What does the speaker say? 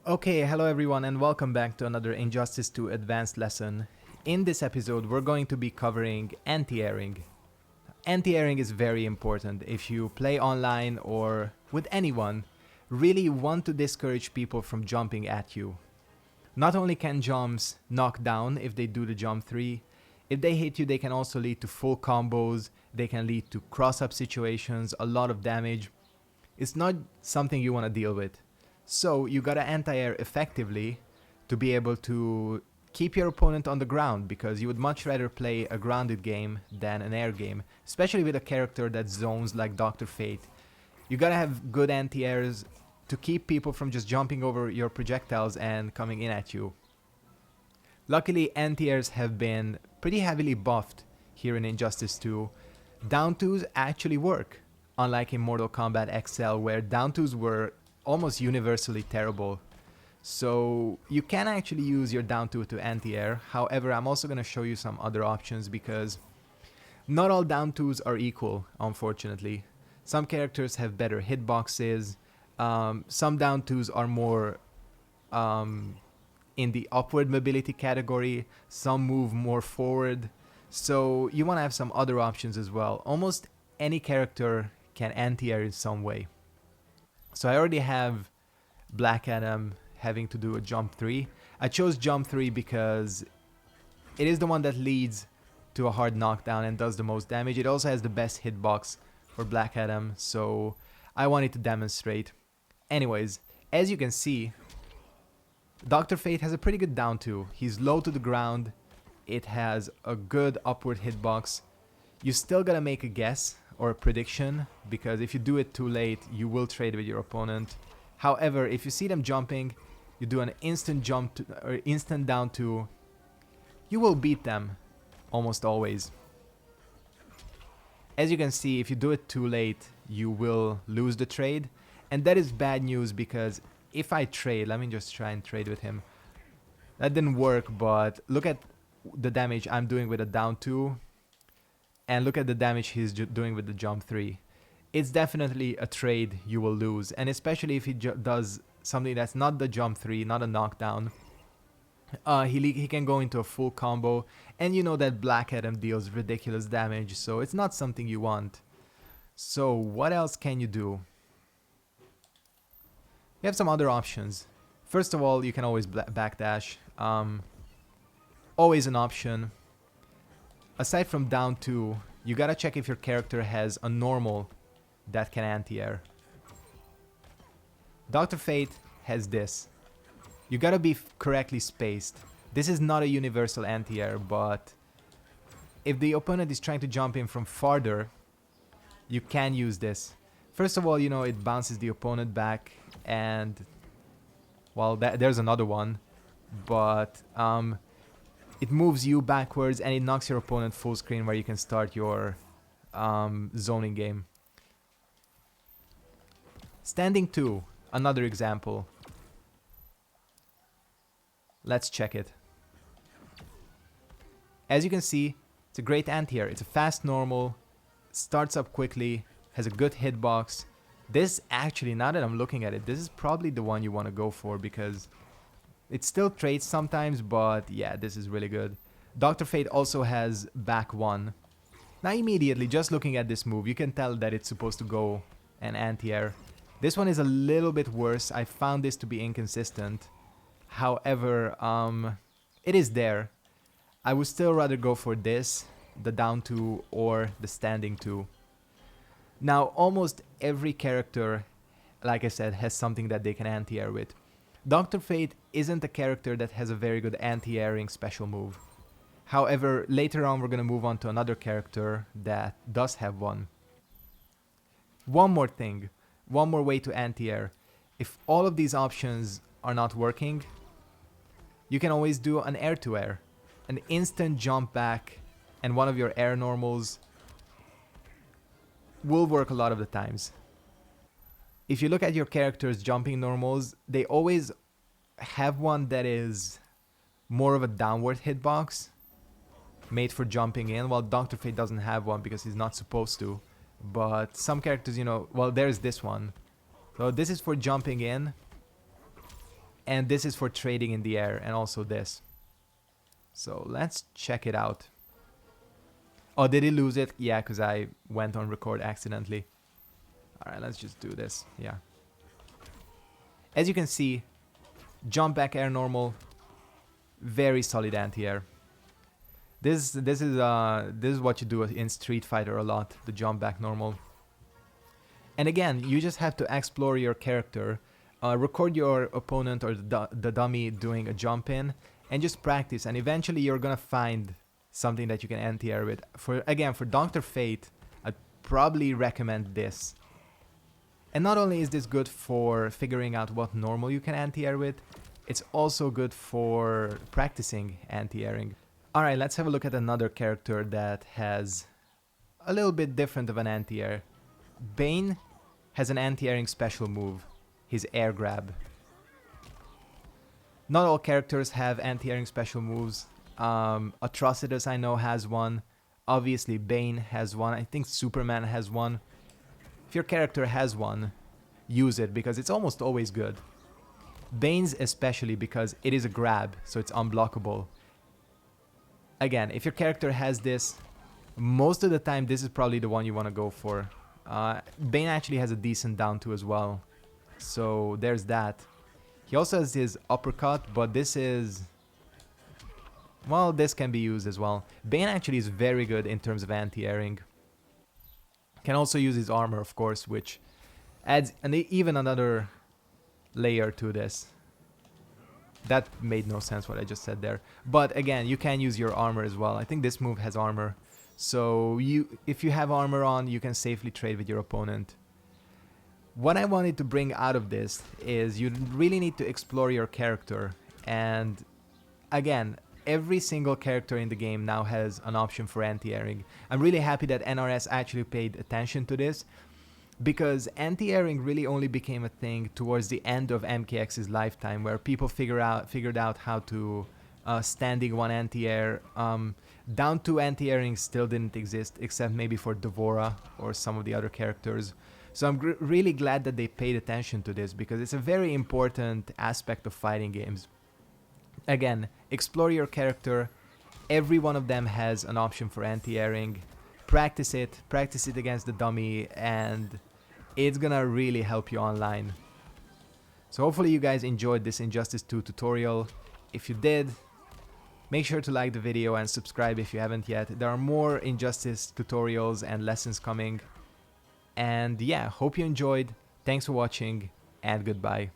Okay, hello everyone and welcome back to another Injustice 2 Advanced lesson. In this episode, we're going to be covering anti-airing. Anti-airing is very important if you play online or with anyone, really want to discourage people from jumping at you. Not only can jumps knock down if they do the jump 3, if they hit you they can also lead to full combos, they can lead to cross-up situations, a lot of damage. It's not something you want to deal with. So you gotta anti-air effectively to be able to keep your opponent on the ground, because you would much rather play a grounded game than an air game, especially with a character that zones like Dr. Fate. You gotta have good anti-airs to keep people from just jumping over your projectiles and coming in at you. Luckily, anti-airs have been pretty heavily buffed here in Injustice 2. Down 2s actually work, unlike in Mortal Kombat XL where down 2s were almost universally terrible. So you can actually use your down 2 to anti-air. However, I'm also going to show you some other options because not all down 2s are equal, unfortunately. Some characters have better hitboxes. Some down 2s are more in the upward mobility category. Some move more forward. So you want to have some other options as well. Almost any character can anti-air in some way. So I already have Black Adam having to do a jump 3. I chose jump 3 because it is the one that leads to a hard knockdown and does the most damage. It also has the best hitbox for Black Adam, so I wanted to demonstrate. Anyways, as you can see, Dr. Fate has a pretty good down 2. He's low to the ground. It has a good upward hitbox. You still gotta make a guess or a prediction, because if you do it too late, you will trade with your opponent. However, if you see them jumping, you do an instant jump to, or instant down 2, you will beat them almost always. As you can see, if you do it too late, you will lose the trade, and that is bad news because if I trade, let me just try and trade with him. That didn't work, but look at the damage I'm doing with a down 2. And look at the damage he's doing with the jump 3. It's definitely a trade you will lose. And especially if he does something that's not the jump 3, not a knockdown. He can go into a full combo. And you know that Black Adam deals ridiculous damage. So it's not something you want. So what else can you do? You have some other options. First of all, you can always backdash. Always an option. Aside from down 2, you gotta check if your character has a normal that can anti-air. Dr. Fate has this. You gotta be correctly spaced. This is not a universal anti-air, but if the opponent is trying to jump in from farther, you can use this. First of all, you know, it bounces the opponent back, and well, there's another one, but it moves you backwards and it knocks your opponent full screen where you can start your zoning game. Standing 2, another example. Let's check it. As you can see, it's a great anti-air. It's a fast normal, starts up quickly, has a good hitbox. This actually, now that I'm looking at it, this is probably the one you want to go for because it still trades sometimes, but yeah, this is really good. Dr. Fate also has back 1. Now immediately, just looking at this move, you can tell that it's supposed to go an anti-air. This one is a little bit worse. I found this to be inconsistent. However, it is there. I would still rather go for this, the down 2, or the standing 2. Now, almost every character, like I said, has something that they can anti-air with. Dr. Fate isn't a character that has a very good anti-airing special move. However, later on we're going to move on to another character that does have one. One more thing, one more way to anti-air. If all of these options are not working, you can always do an air-to-air. An instant jump back and one of your air normals will work a lot of the times. If you look at your character's jumping normals, they always have one that is more of a downward hitbox, made for jumping in, while Dr. Fate doesn't have one because he's not supposed to. But some characters, you know, well, there's this one. So this is for jumping in. And this is for trading in the air, and also this. So let's check it out. Oh, did he lose it? Yeah, because I went on record accidentally. Alright, let's just do this. Yeah. As you can see, jump back air normal, very solid anti-air. This is what you do in Street Fighter a lot, the jump back normal. And again, you just have to explore your character, record your opponent or the dummy doing a jump in, and just practice. And eventually, you're gonna find something that you can anti-air with. For Dr. Fate, I'd probably recommend this. And not only is this good for figuring out what normal you can anti-air with, it's also good for practicing anti-airing. Alright, let's have a look at another character that has a little bit different of an anti-air. Bane has an anti-airing special move, his air grab. Not all characters have anti-airing special moves. Atrocitus I know has one. Obviously Bane has one. I think Superman has one. If your character has one, use it because it's almost always good. Bane's especially because it is a grab, so it's unblockable. Again, if your character has this, most of the time this is probably the one you want to go for. Bane actually has a decent down 2 as well, so there's that. He also has his uppercut, but this is... well, this can be used as well. Bane actually is very good in terms of anti-airing. Can also use his armor, of course, which adds even another layer to this. That made no sense what I just said there. But again, you can use your armor as well. I think this move has armor. So if you have armor on, you can safely trade with your opponent. What I wanted to bring out of this is you really need to explore your character. And again, every single character in the game now has an option for anti-airing. I'm really happy that NRS actually paid attention to this, because anti-airing really only became a thing towards the end of MKX's lifetime, where people figured out how to standing one anti-air. Down 2 anti-airing still didn't exist, except maybe for Devora or some of the other characters. So I'm really glad that they paid attention to this, because it's a very important aspect of fighting games. Again, explore your character. Every one of them has an option for anti-airing. Practice it against the dummy, and it's gonna really help you online. So hopefully you guys enjoyed this Injustice 2 tutorial. If you did, make sure to like the video and subscribe if you haven't yet. There are more Injustice tutorials and lessons coming. And yeah, hope you enjoyed. Thanks for watching, and goodbye.